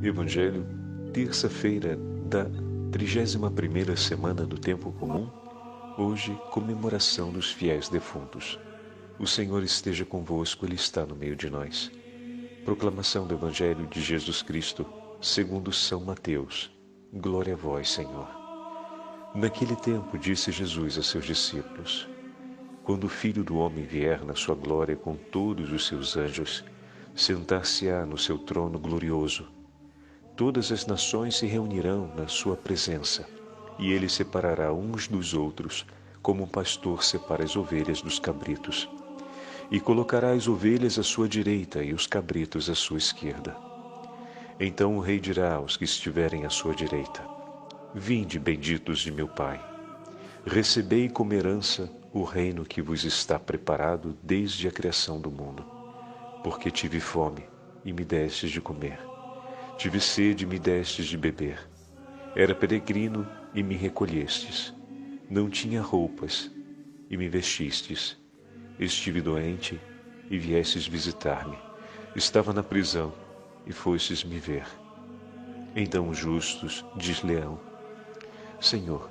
Evangelho, terça-feira da 31ª semana do Tempo Comum, hoje comemoração dos fiéis defuntos. O Senhor esteja convosco, Ele está no meio de nós. Proclamação do Evangelho de Jesus Cristo, segundo São Mateus. Glória a vós, Senhor. Naquele tempo disse Jesus a seus discípulos: quando o Filho do Homem vier na sua glória com todos os seus anjos, sentar-se-á no seu trono glorioso. Todas as nações se reunirão na sua presença, e ele separará uns dos outros, como um pastor separa as ovelhas dos cabritos. E colocará as ovelhas à sua direita e os cabritos à sua esquerda. Então o rei dirá aos que estiverem à sua direita: vinde, benditos de meu Pai, recebei como herança o reino que vos está preparado desde a criação do mundo. Porque tive fome, e me destes de comer. Tive sede e me destes de beber. Era peregrino e me recolhestes. Não tinha roupas e me vestistes. Estive doente e viestes visitar-me. Estava na prisão e fostes me ver. Então os justos diz-lhe-ão: Senhor,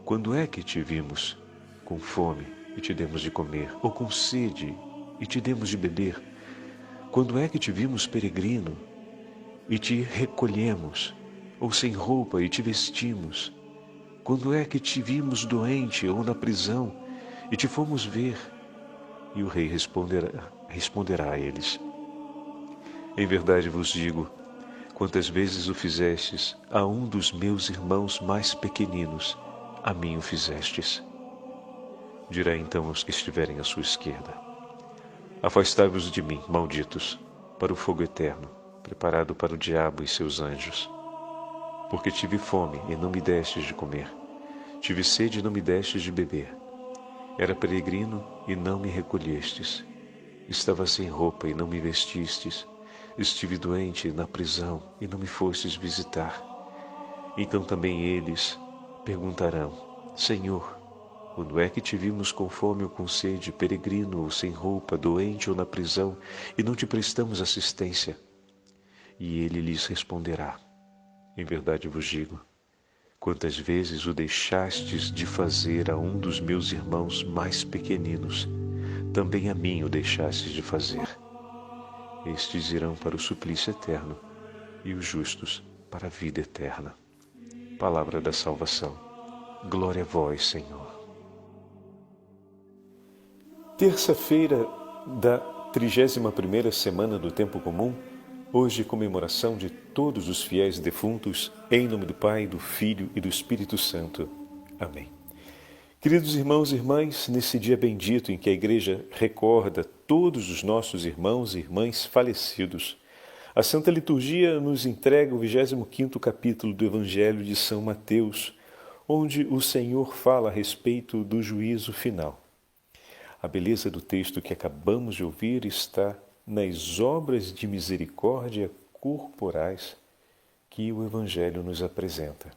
quando é que te vimos com fome e te demos de comer, ou com sede e te demos de beber? Quando é que te vimos peregrino e te recolhemos, ou sem roupa e te vestimos? Quando é que te vimos doente ou na prisão e te fomos ver? E o rei responderá a eles: em verdade vos digo, quantas vezes o fizestes a um dos meus irmãos mais pequeninos, a mim o fizestes. Dirá então aos que estiverem à sua esquerda: afastai-vos de mim, malditos, para o fogo eterno, preparado para o diabo e seus anjos. Porque tive fome e não me destes de comer. Tive sede e não me destes de beber. Era peregrino e não me recolhestes. Estava sem roupa e não me vestistes. Estive doente na prisão e não me fostes visitar. Então também eles perguntarão: Senhor, quando é que te vimos com fome ou com sede, peregrino ou sem roupa, doente ou na prisão, e não te prestamos assistência? E ele lhes responderá: em verdade vos digo, quantas vezes o deixastes de fazer a um dos meus irmãos mais pequeninos, também a mim o deixastes de fazer. Estes irão para o suplício eterno, e os justos para a vida eterna. Palavra da salvação. Glória a vós, Senhor. Terça-feira da 31ª semana do Tempo Comum, hoje comemoração de todos os fiéis defuntos, em nome do Pai, do Filho e do Espírito Santo. Amém. Queridos irmãos e irmãs, nesse dia bendito em que a Igreja recorda todos os nossos irmãos e irmãs falecidos, a Santa Liturgia nos entrega o 25º capítulo do Evangelho de São Mateus, onde o Senhor fala a respeito do juízo final. A beleza do texto que acabamos de ouvir está nas obras de misericórdia corporais que o Evangelho nos apresenta.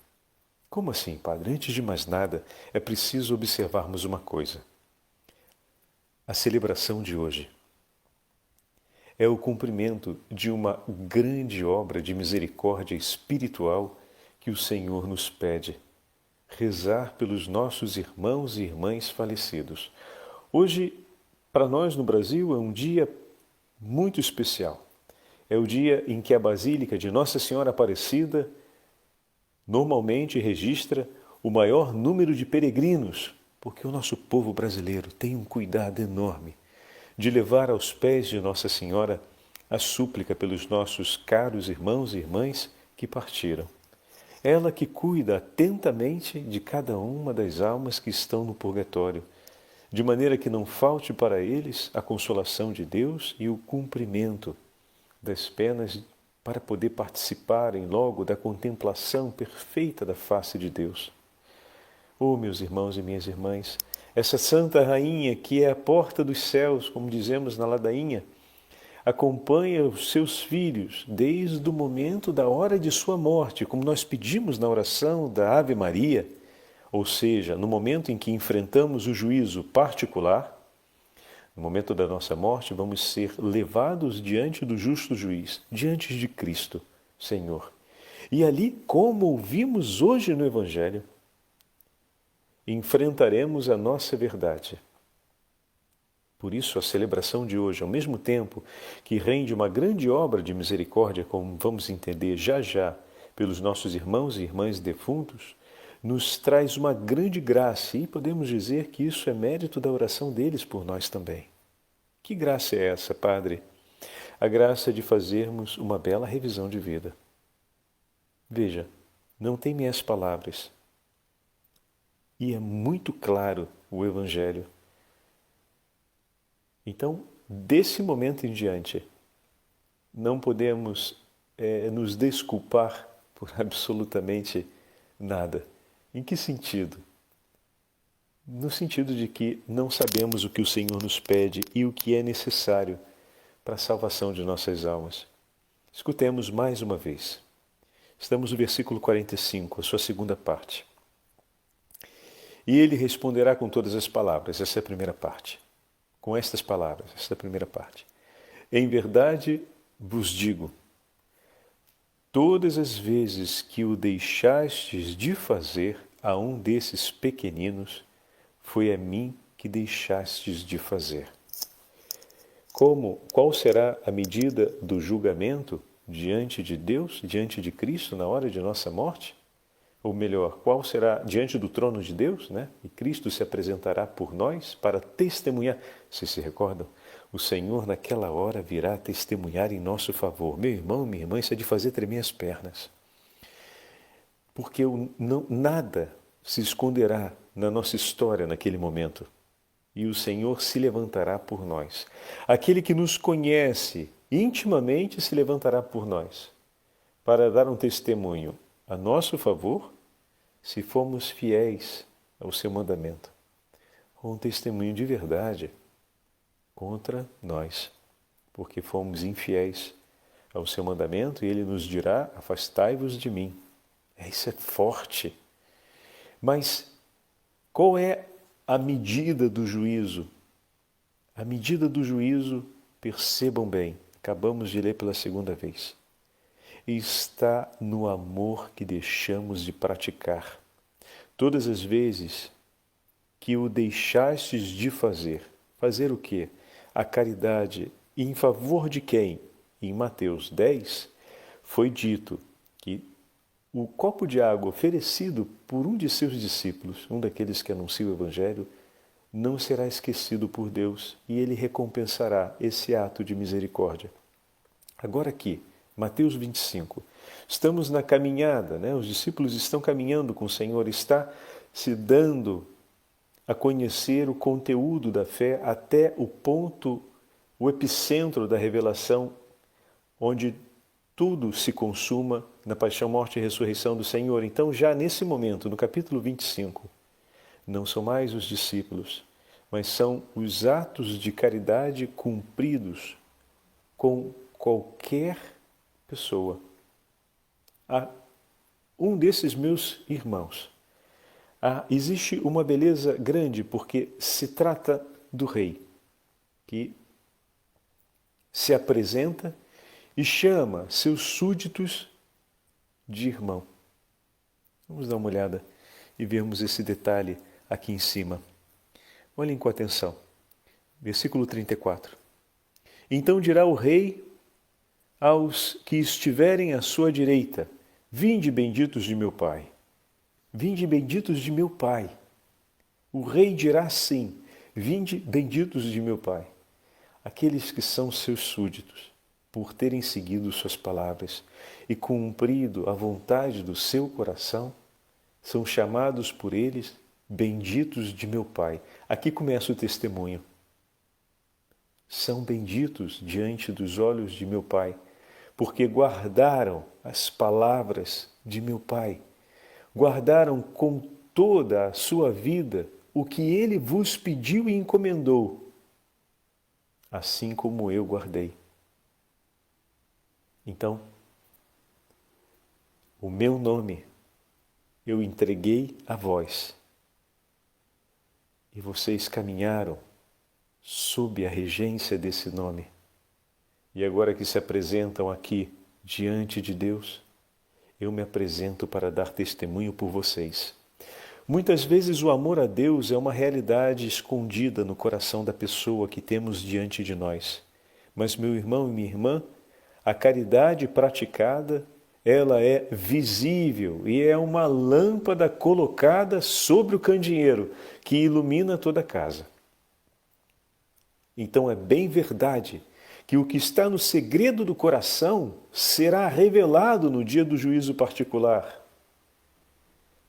Como assim, Padre? Antes de mais nada, é preciso observarmos uma coisa. A celebração de hoje é o cumprimento de uma grande obra de misericórdia espiritual que o Senhor nos pede: rezar pelos nossos irmãos e irmãs falecidos. Hoje, para nós no Brasil, é um dia muito especial. É o dia em que a Basílica de Nossa Senhora Aparecida normalmente registra o maior número de peregrinos, porque o nosso povo brasileiro tem um cuidado enorme de levar aos pés de Nossa Senhora a súplica pelos nossos caros irmãos e irmãs que partiram. Ela que cuida atentamente de cada uma das almas que estão no purgatório, de maneira que não falte para eles a consolação de Deus e o cumprimento das penas para poder participarem logo da contemplação perfeita da face de Deus. Oh, meus irmãos e minhas irmãs, essa Santa Rainha que é a porta dos céus, como dizemos na ladainha, acompanha os seus filhos desde o momento da hora de sua morte, como nós pedimos na oração da Ave Maria, ou seja, no momento em que enfrentamos o juízo particular. No momento da nossa morte, vamos ser levados diante do justo juiz, diante de Cristo, Senhor. E ali, como ouvimos hoje no Evangelho, enfrentaremos a nossa verdade. Por isso, a celebração de hoje, ao mesmo tempo que rende uma grande obra de misericórdia, como vamos entender já já, pelos nossos irmãos e irmãs defuntos, nos traz uma grande graça e podemos dizer que isso é mérito da oração deles por nós também. Que graça é essa, Padre? A graça de fazermos uma bela revisão de vida. Veja, não tem minhas palavras. E é muito claro o Evangelho. Então, desse momento em diante, não podemos nos desculpar por absolutamente nada. Em que sentido? No sentido de que não sabemos o que o Senhor nos pede e o que é necessário para a salvação de nossas almas. Escutemos mais uma vez. Estamos no versículo 45, a sua segunda parte. E ele responderá com todas as palavras, essa é a primeira parte. Com estas palavras, essa é a primeira parte. Em verdade vos digo, todas as vezes que o deixastes de fazer a um desses pequeninos, foi a mim que deixastes de fazer. Qual será a medida do julgamento diante de Deus, diante de Cristo, na hora de nossa morte? Ou melhor, qual será diante do trono de Deus, né? E Cristo se apresentará por nós para testemunhar. Vocês se recordam? O Senhor naquela hora virá testemunhar em nosso favor. Meu irmão, minha irmã, isso é de fazer tremer as pernas. Porque nada se esconderá na nossa história naquele momento. E o Senhor se levantará por nós. Aquele que nos conhece intimamente se levantará por nós, para dar um testemunho a nosso favor, se formos fiéis ao seu mandamento. Um testemunho de verdade contra nós, porque fomos infiéis ao seu mandamento e ele nos dirá, afastai-vos de mim. Isso é forte. Mas qual é a medida do juízo? A medida do juízo, percebam bem, acabamos de ler pela segunda vez, está no amor que deixamos de praticar. Todas as vezes que o deixastes de fazer, fazer o quê? A caridade em favor de quem? Em Mateus 10, foi dito que o copo de água oferecido por um de seus discípulos, um daqueles que anunciam o Evangelho, não será esquecido por Deus e ele recompensará esse ato de misericórdia. Agora aqui, Mateus 25, estamos na caminhada, né? Os discípulos estão caminhando com o Senhor, está se dando a conhecer o conteúdo da fé até o ponto, o epicentro da revelação, onde tudo se consuma na paixão, morte e ressurreição do Senhor. Então, já nesse momento, no capítulo 25, não são mais os discípulos, mas são os atos de caridade cumpridos com qualquer pessoa. Um desses meus irmãos. Existe uma beleza grande porque se trata do rei, que se apresenta e chama seus súditos de irmão. Vamos dar uma olhada e vermos esse detalhe aqui em cima. Olhem com atenção. Versículo 34. Então dirá o rei aos que estiverem à sua direita: vinde, benditos de meu Pai. Vinde, benditos de meu Pai. O rei dirá assim: vinde, benditos de meu Pai. Aqueles que são seus súditos, por terem seguido suas palavras e cumprido a vontade do seu coração, são chamados por eles benditos de meu Pai. Aqui começa o testemunho. São benditos diante dos olhos de meu Pai, porque guardaram as palavras de meu Pai. Guardaram com toda a sua vida o que Ele vos pediu e encomendou, assim como eu guardei. Então, o meu nome eu entreguei a vós, e vocês caminharam sob a regência desse nome. E agora que se apresentam aqui diante de Deus, eu me apresento para dar testemunho por vocês. Muitas vezes o amor a Deus é uma realidade escondida no coração da pessoa que temos diante de nós. Mas, meu irmão e minha irmã, a caridade praticada, ela é visível e é uma lâmpada colocada sobre o candeeiro que ilumina toda a casa. Então é bem verdade que o que está no segredo do coração será revelado no dia do juízo particular.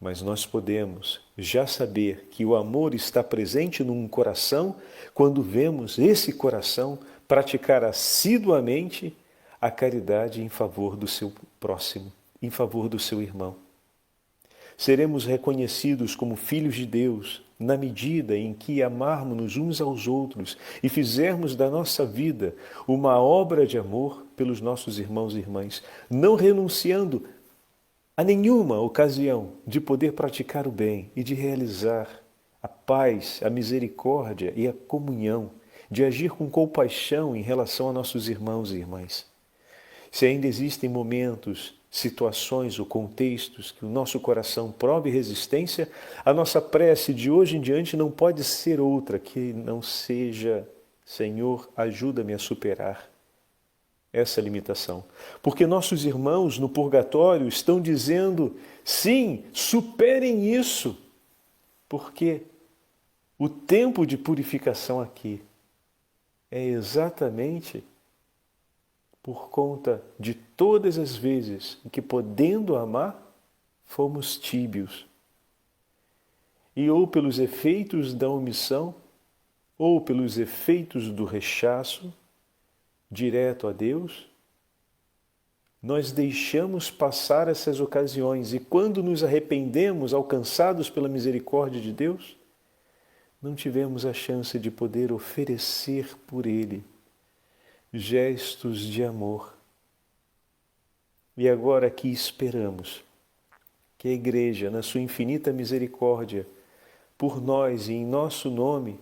Mas nós podemos já saber que o amor está presente num coração quando vemos esse coração praticar assiduamente a caridade em favor do seu próximo, em favor do seu irmão. Seremos reconhecidos como filhos de Deus na medida em que amarmos uns aos outros e fizermos da nossa vida uma obra de amor pelos nossos irmãos e irmãs, não renunciando a nenhuma ocasião de poder praticar o bem e de realizar a paz, a misericórdia e a comunhão, de agir com compaixão em relação a nossos irmãos e irmãs. Se ainda existem momentos, situações ou contextos que o nosso coração prove resistência, a nossa prece de hoje em diante não pode ser outra que não seja: Senhor, ajuda-me a superar essa limitação. Porque nossos irmãos no purgatório estão dizendo: sim, superem isso, porque o tempo de purificação aqui é exatamente por conta de todas as vezes em que, podendo amar, fomos tíbios. E ou pelos efeitos da omissão, ou pelos efeitos do rechaço direto a Deus, nós deixamos passar essas ocasiões e quando nos arrependemos, alcançados pela misericórdia de Deus, não tivemos a chance de poder oferecer por Ele gestos de amor. E agora aqui esperamos que a Igreja, na sua infinita misericórdia, por nós e em nosso nome,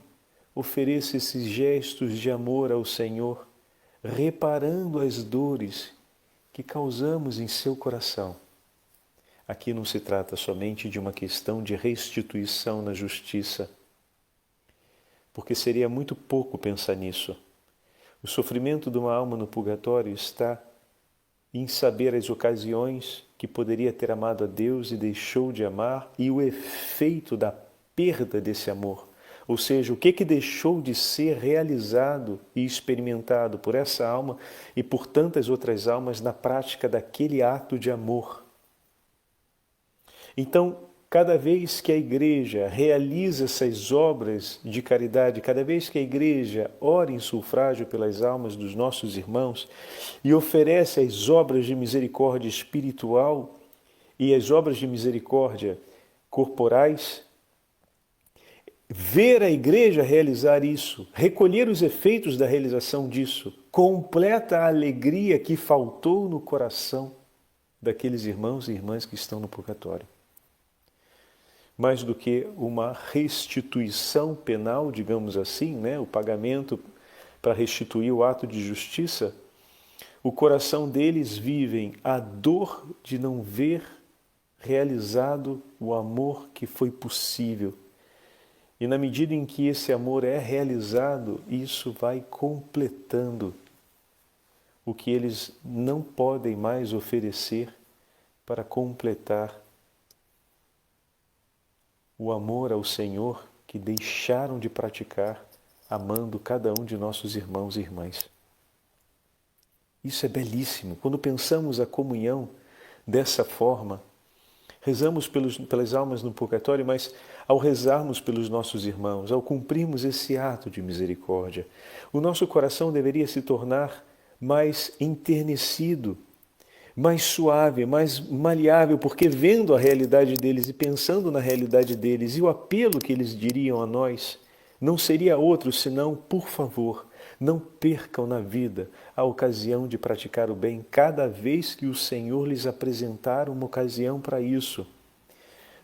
ofereça esses gestos de amor ao Senhor, reparando as dores que causamos em seu coração. Aqui não se trata somente de uma questão de restituição na justiça, porque seria muito pouco pensar nisso. O sofrimento de uma alma no purgatório está em saber as ocasiões que poderia ter amado a Deus e deixou de amar e o efeito da perda desse amor. Ou seja, o que deixou de ser realizado e experimentado por essa alma e por tantas outras almas na prática daquele ato de amor. Então, cada vez que a Igreja realiza essas obras de caridade, cada vez que a Igreja ora em sufrágio pelas almas dos nossos irmãos e oferece as obras de misericórdia espiritual e as obras de misericórdia corporais, ver a Igreja realizar isso, recolher os efeitos da realização disso, completa a alegria que faltou no coração daqueles irmãos e irmãs que estão no purgatório. Mais do que uma restituição penal, digamos assim, o pagamento para restituir o ato de justiça, o coração deles vivem a dor de não ver realizado o amor que foi possível. E na medida em que esse amor é realizado, isso vai completando o que eles não podem mais oferecer para completar o amor ao Senhor que deixaram de praticar, amando cada um de nossos irmãos e irmãs. Isso é belíssimo. Quando pensamos a comunhão dessa forma, rezamos pelas almas no purgatório, mas ao rezarmos pelos nossos irmãos, ao cumprirmos esse ato de misericórdia, o nosso coração deveria se tornar mais enternecido, mais suave, mais maleável, porque vendo a realidade deles e pensando na realidade deles e o apelo que eles diriam a nós, não seria outro senão: por favor, não percam na vida a ocasião de praticar o bem cada vez que o Senhor lhes apresentar uma ocasião para isso.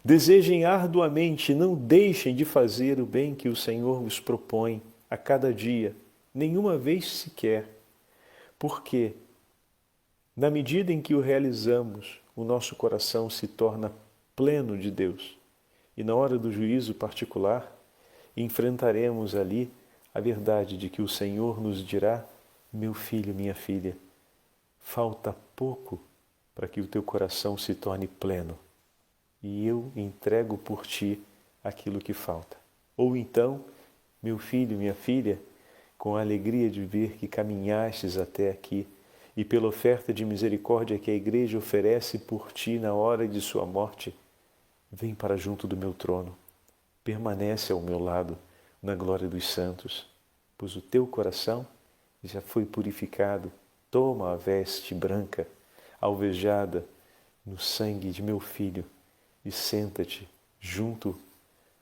Desejem arduamente, não deixem de fazer o bem que o Senhor vos propõe a cada dia, nenhuma vez sequer, porque Na medida em que o realizamos, o nosso coração se torna pleno de Deus. E na hora do juízo particular, enfrentaremos ali a verdade de que o Senhor nos dirá: meu filho, minha filha, falta pouco para que o teu coração se torne pleno, e eu entrego por ti aquilo que falta. Ou então, meu filho, minha filha, com a alegria de ver que caminhastes até aqui, e pela oferta de misericórdia que a Igreja oferece por ti na hora de sua morte, vem para junto do meu trono, permanece ao meu lado na glória dos santos, pois o teu coração já foi purificado. Toma a veste branca, alvejada no sangue de meu filho, e senta-te junto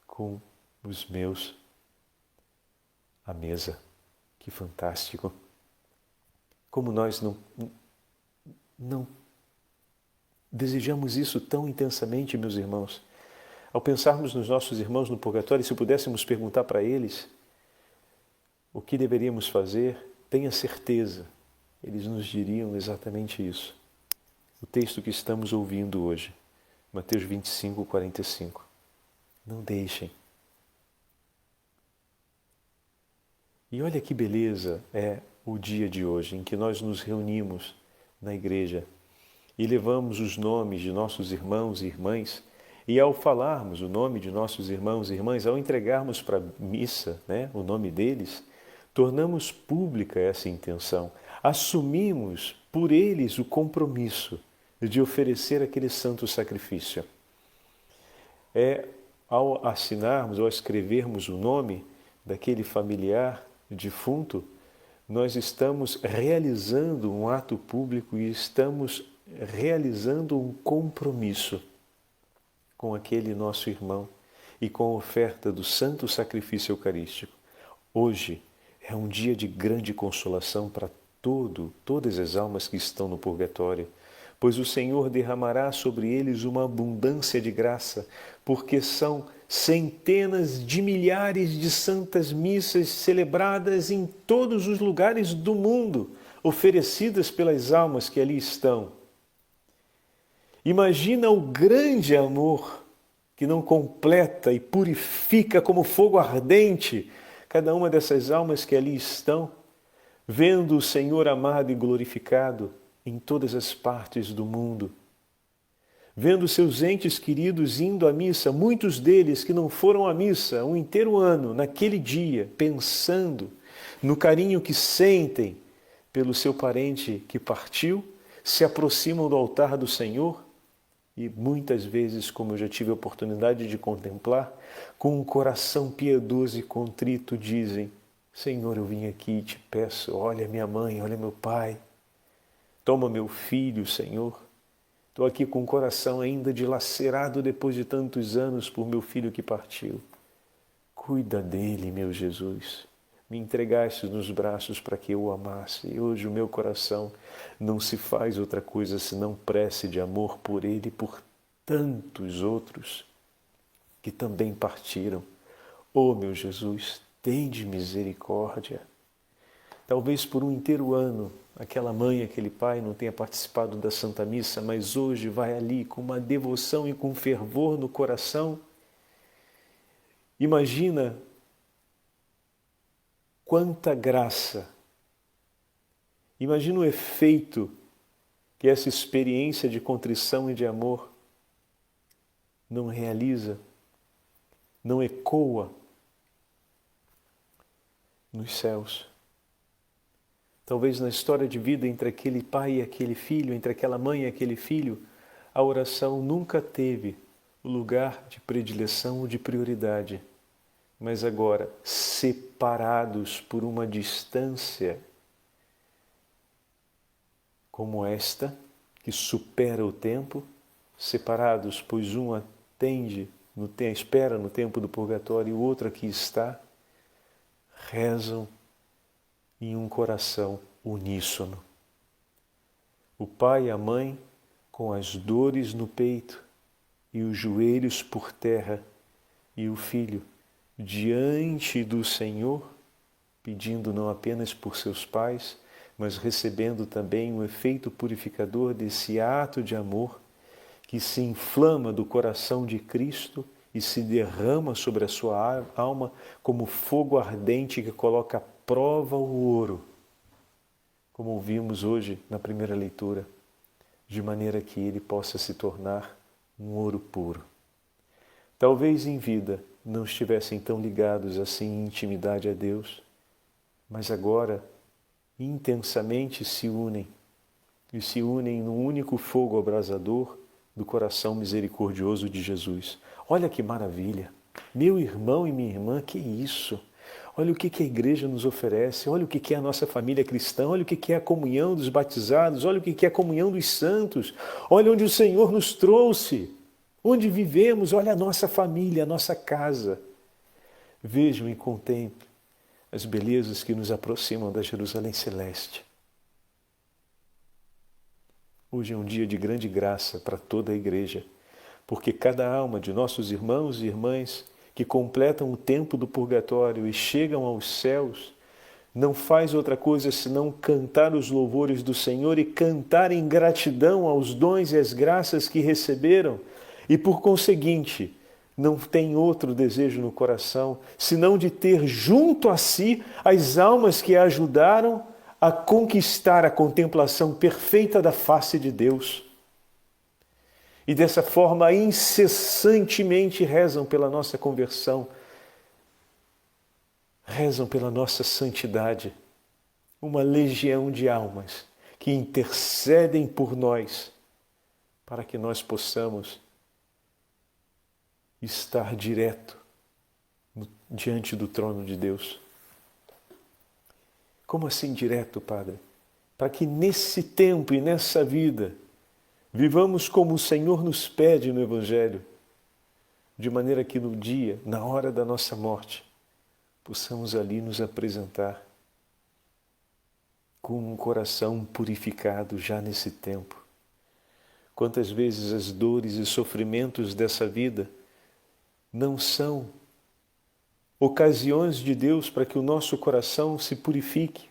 com os meus à mesa. Que fantástico! Como nós não desejamos isso tão intensamente, meus irmãos. Ao pensarmos nos nossos irmãos no purgatório, se pudéssemos perguntar para eles o que deveríamos fazer, tenha certeza, eles nos diriam exatamente isso. O texto que estamos ouvindo hoje, Mateus 25, 45. Não deixem. E olha que beleza é o dia de hoje, em que nós nos reunimos na igreja e levamos os nomes de nossos irmãos e irmãs, e ao falarmos o nome de nossos irmãos e irmãs, ao entregarmos para a missa, o nome deles, tornamos pública essa intenção, assumimos por eles o compromisso de oferecer aquele santo sacrifício. Ao assinarmos, ao escrevermos o nome daquele familiar defunto, nós estamos realizando um ato público e estamos realizando um compromisso com aquele nosso irmão e com a oferta do santo sacrifício eucarístico. Hoje é um dia de grande consolação para todas as almas que estão no purgatório, pois o Senhor derramará sobre eles uma abundância de graça, porque são centenas de milhares de santas missas celebradas em todos os lugares do mundo, oferecidas pelas almas que ali estão. Imagina o grande amor que não completa e purifica como fogo ardente cada uma dessas almas que ali estão, vendo o Senhor amado e glorificado em todas as partes do mundo, vendo seus entes queridos indo à missa, muitos deles que não foram à missa um inteiro ano, naquele dia, pensando no carinho que sentem pelo seu parente que partiu, se aproximam do altar do Senhor e muitas vezes, como eu já tive a oportunidade de contemplar, com um coração piedoso e contrito dizem: Senhor, eu vim aqui e te peço, olha minha mãe, olha meu pai, toma meu filho, Senhor. Estou aqui com o coração ainda dilacerado depois de tantos anos por meu filho que partiu. Cuida dele, meu Jesus. Me entregaste nos braços para que eu o amasse. E hoje o meu coração não se faz outra coisa senão prece de amor por ele e por tantos outros que também partiram. Oh, meu Jesus, tende misericórdia. Talvez por um inteiro ano aquela mãe, aquele pai não tenha participado da Santa Missa, mas hoje vai ali com uma devoção e com fervor no coração. Imagina quanta graça, imagina o efeito que essa experiência de contrição e de amor não realiza, não ecoa nos céus. Talvez na história de vida entre aquele pai e aquele filho, entre aquela mãe e aquele filho, a oração nunca teve o lugar de predileção ou de prioridade. Mas agora, separados por uma distância como esta, que supera o tempo, separados, pois um espera no tempo do purgatório e o outro aqui está, rezam em um coração uníssono. O pai e a mãe com as dores no peito e os joelhos por terra, e o filho diante do Senhor, pedindo não apenas por seus pais, mas recebendo também o efeito purificador desse ato de amor que se inflama do coração de Cristo e se derrama sobre a sua alma como fogo ardente que coloca à prova o ouro, como ouvimos hoje na primeira leitura, de maneira que ele possa se tornar um ouro puro. Talvez em vida não estivessem tão ligados assim em intimidade a Deus, mas agora intensamente se unem, e se unem num único fogo abrasador do coração misericordioso de Jesus. Olha que maravilha! Meu irmão e minha irmã, que isso? Olha o que a igreja nos oferece, olha o que é a nossa família cristã, olha o que é a comunhão dos batizados, olha o que é a comunhão dos santos, olha onde o Senhor nos trouxe, onde vivemos, olha a nossa família, a nossa casa. Vejam e contemplem as belezas que nos aproximam da Jerusalém Celeste. Hoje é um dia de grande graça para toda a igreja, porque cada alma de nossos irmãos e irmãs que completam o tempo do purgatório e chegam aos céus, não faz outra coisa senão cantar os louvores do Senhor e cantar em gratidão aos dons e às graças que receberam, e por conseguinte, não tem outro desejo no coração, senão de ter junto a si as almas que a ajudaram a conquistar a contemplação perfeita da face de Deus. E dessa forma, incessantemente rezam pela nossa conversão, rezam pela nossa santidade. Uma legião de almas que intercedem por nós, para que nós possamos estar direto diante do trono de Deus. Como assim direto, Padre? Para que nesse tempo e nessa vida vivamos como o Senhor nos pede no Evangelho, de maneira que no dia, na hora da nossa morte, possamos ali nos apresentar com um coração purificado já nesse tempo. Quantas vezes as dores e sofrimentos dessa vida não são ocasiões de Deus para que o nosso coração se purifique,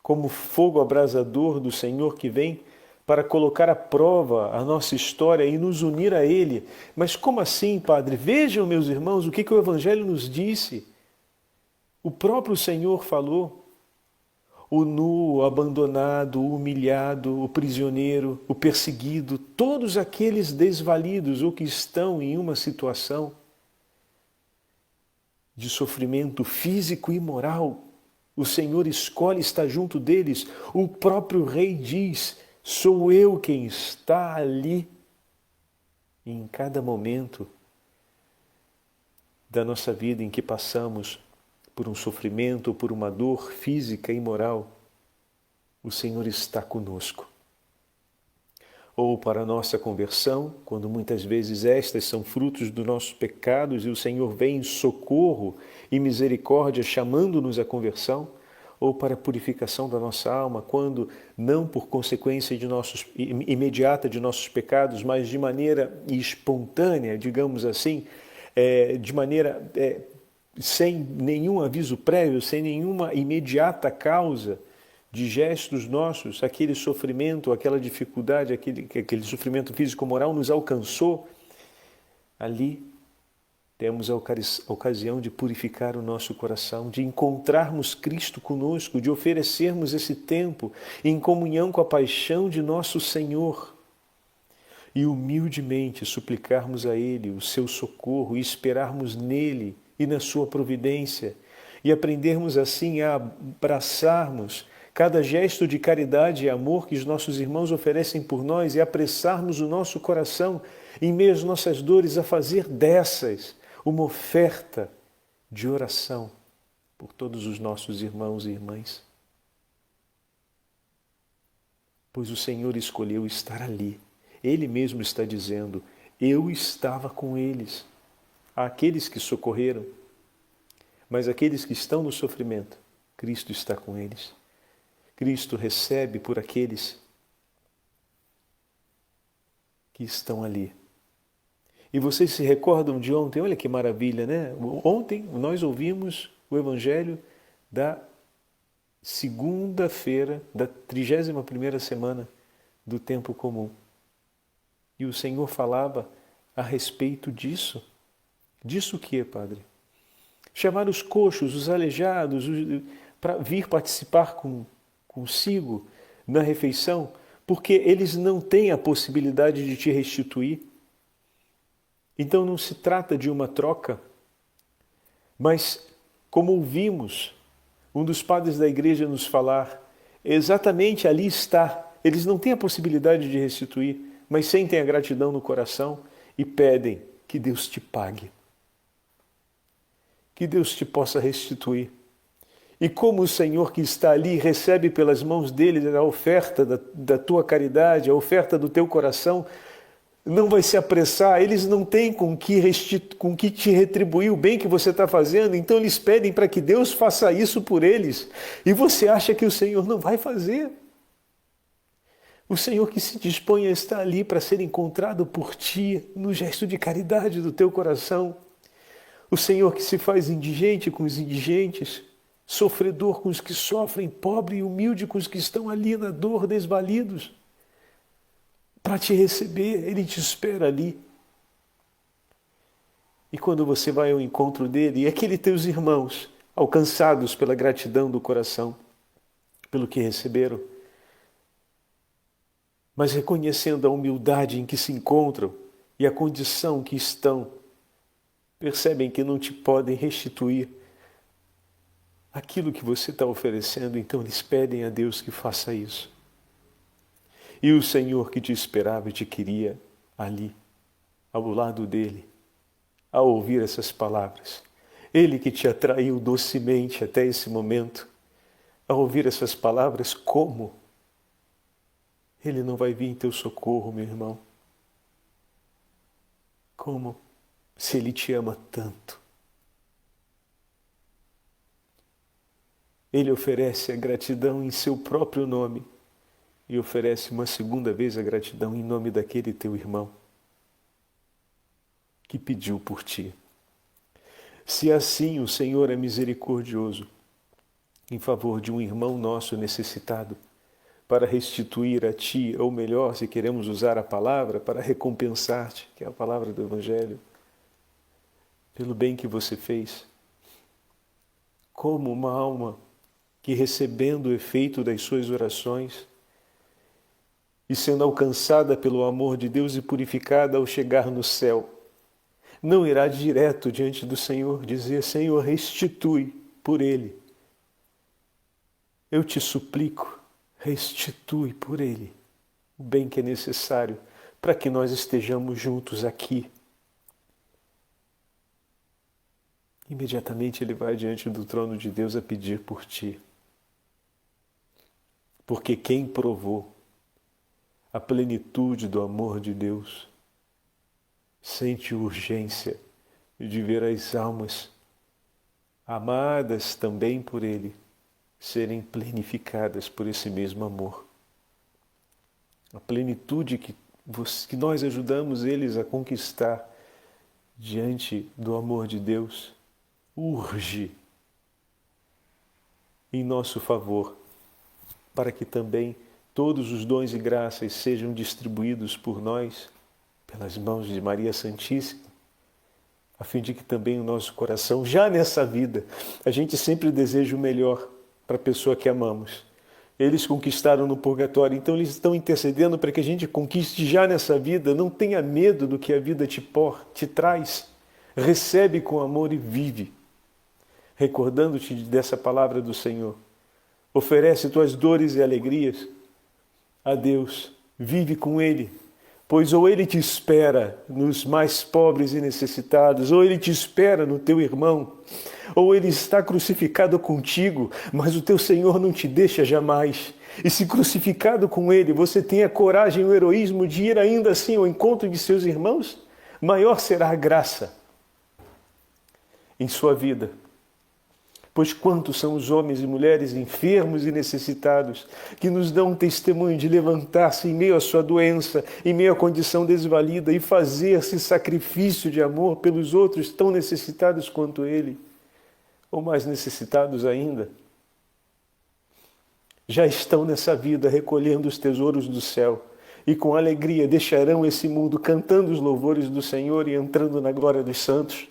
como fogo abrasador do Senhor que vem para colocar à prova a nossa história e nos unir a Ele. Mas como assim, Padre? Vejam, meus irmãos, o que o Evangelho nos disse. O próprio Senhor falou. O nu, o abandonado, o humilhado, o prisioneiro, o perseguido, todos aqueles desvalidos ou que estão em uma situação de sofrimento físico e moral, o Senhor escolhe estar junto deles. O próprio Rei diz: sou eu quem está ali. E em cada momento da nossa vida em que passamos por um sofrimento ou por uma dor física e moral, o Senhor está conosco. Ou para a nossa conversão, quando muitas vezes estas são frutos dos nossos pecados e o Senhor vem em socorro e misericórdia chamando-nos à conversão, ou para a purificação da nossa alma, quando não por consequência imediata de nossos pecados, mas de maneira espontânea, digamos assim, de maneira sem nenhum aviso prévio, sem nenhuma imediata causa, de gestos nossos, aquele sofrimento, aquela dificuldade, aquele sofrimento físico-moral nos alcançou, ali temos a ocasião de purificar o nosso coração, de encontrarmos Cristo conosco, de oferecermos esse tempo em comunhão com a paixão de nosso Senhor e humildemente suplicarmos a Ele o seu socorro e esperarmos nele e na sua providência e aprendermos assim a abraçarmos cada gesto de caridade e amor que os nossos irmãos oferecem por nós e apressarmos o nosso coração, em meio às nossas dores, a fazer dessas uma oferta de oração por todos os nossos irmãos e irmãs. Pois o Senhor escolheu estar ali. Ele mesmo está dizendo: eu estava com eles. Aqueles que socorreram, mas aqueles que estão no sofrimento, Cristo está com eles. Cristo recebe por aqueles que estão ali. E vocês se recordam de ontem? Olha que maravilha, né? Ontem nós ouvimos o Evangelho da segunda-feira da 31ª semana do tempo comum. E o Senhor falava a respeito disso. Disso o quê, Padre? Chamar os coxos, os aleijados, para vir participar consigo na refeição, porque eles não têm a possibilidade de te restituir. Então não se trata de uma troca, mas como ouvimos um dos padres da igreja nos falar, exatamente ali está. Eles não têm a possibilidade de restituir, mas sentem a gratidão no coração e pedem que Deus te pague. Que Deus te possa restituir. E como o Senhor que está ali recebe pelas mãos dele a oferta da tua caridade, a oferta do teu coração, não vai se apressar, eles não têm com que te retribuir o bem que você está fazendo, então eles pedem para que Deus faça isso por eles. E você acha que o Senhor não vai fazer? O Senhor que se dispõe a estar ali para ser encontrado por ti, no gesto de caridade do teu coração. O Senhor que se faz indigente com os indigentes, sofredor com os que sofrem, pobre e humilde com os que estão ali na dor, desvalidos. Para te receber, Ele te espera ali. E quando você vai ao encontro dele, e aqueles teus irmãos, alcançados pela gratidão do coração, pelo que receberam, mas reconhecendo a humildade em que se encontram e a condição que estão, percebem que não te podem restituir aquilo que você está oferecendo, então eles pedem a Deus que faça isso. E o Senhor que te esperava e te queria ali, ao lado dele, ao ouvir essas palavras. Ele que te atraiu docemente até esse momento, ao ouvir essas palavras, como? Ele não vai vir em teu socorro, meu irmão. Como? Se ele te ama tanto. Ele oferece a gratidão em seu próprio nome. E oferece uma segunda vez a gratidão em nome daquele teu irmão que pediu por ti. Se assim o Senhor é misericordioso em favor de um irmão nosso necessitado, para restituir a ti, ou melhor, se queremos usar a palavra, para recompensar-te, que é a palavra do Evangelho, pelo bem que você fez, como uma alma que recebendo o efeito das suas orações, e sendo alcançada pelo amor de Deus e purificada ao chegar no céu, não irá direto diante do Senhor dizer: Senhor, restitui por ele. Eu te suplico, restitui por ele o bem que é necessário para que nós estejamos juntos aqui. Imediatamente ele vai diante do trono de Deus a pedir por ti. Porque quem provou a plenitude do amor de Deus sente urgência de ver as almas amadas também por Ele serem plenificadas por esse mesmo amor. A plenitude que nós ajudamos eles a conquistar diante do amor de Deus urge em nosso favor, para que também todos os dons e graças sejam distribuídos por nós, pelas mãos de Maria Santíssima, a fim de que também o nosso coração, já nessa vida, a gente sempre deseja o melhor para a pessoa que amamos. Eles conquistaram no purgatório, então eles estão intercedendo para que a gente conquiste já nessa vida. Não tenha medo do que a vida te traz. Recebe com amor e vive, recordando-te dessa palavra do Senhor. Oferece tuas dores e alegrias a Deus, vive com Ele, pois ou Ele te espera nos mais pobres e necessitados, ou Ele te espera no teu irmão, ou Ele está crucificado contigo, mas o teu Senhor não te deixa jamais. E se crucificado com Ele, você tem a coragem e o heroísmo de ir ainda assim ao encontro de seus irmãos, maior será a graça em sua vida. Pois quantos são os homens e mulheres enfermos e necessitados que nos dão um testemunho de levantar-se em meio à sua doença, em meio à condição desvalida e fazer-se sacrifício de amor pelos outros tão necessitados quanto ele, ou mais necessitados ainda. já estão nessa vida recolhendo os tesouros do céu e com alegria deixarão esse mundo cantando os louvores do Senhor e entrando na glória dos santos.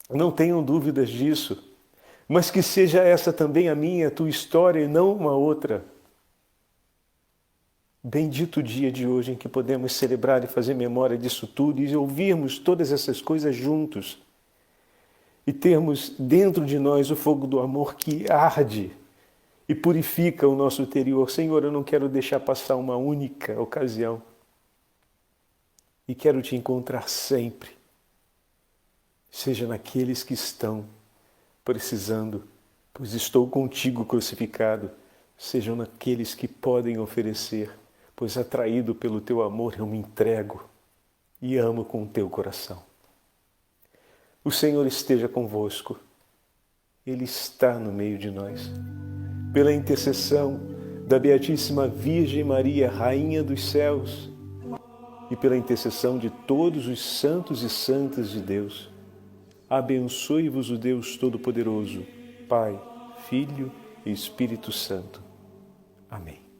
Não tenham dúvidas disso, mas que seja essa também a minha, a tua história e não uma outra. Bendito o dia de hoje em que podemos celebrar e fazer memória disso tudo e ouvirmos todas essas coisas juntos e termos dentro de nós o fogo do amor que arde e purifica o nosso interior. Senhor, eu não quero deixar passar uma única ocasião e quero te encontrar sempre, seja naqueles que estão precisando, pois estou contigo crucificado, sejam naqueles que podem oferecer, pois atraído pelo teu amor eu me entrego e amo com o teu coração. O Senhor esteja convosco, Ele está no meio de nós. Pela intercessão da Beatíssima Virgem Maria, Rainha dos céus, e pela intercessão de todos os santos e santas de Deus, abençoe-vos o Deus Todo-Poderoso, Pai, Filho e Espírito Santo. Amém.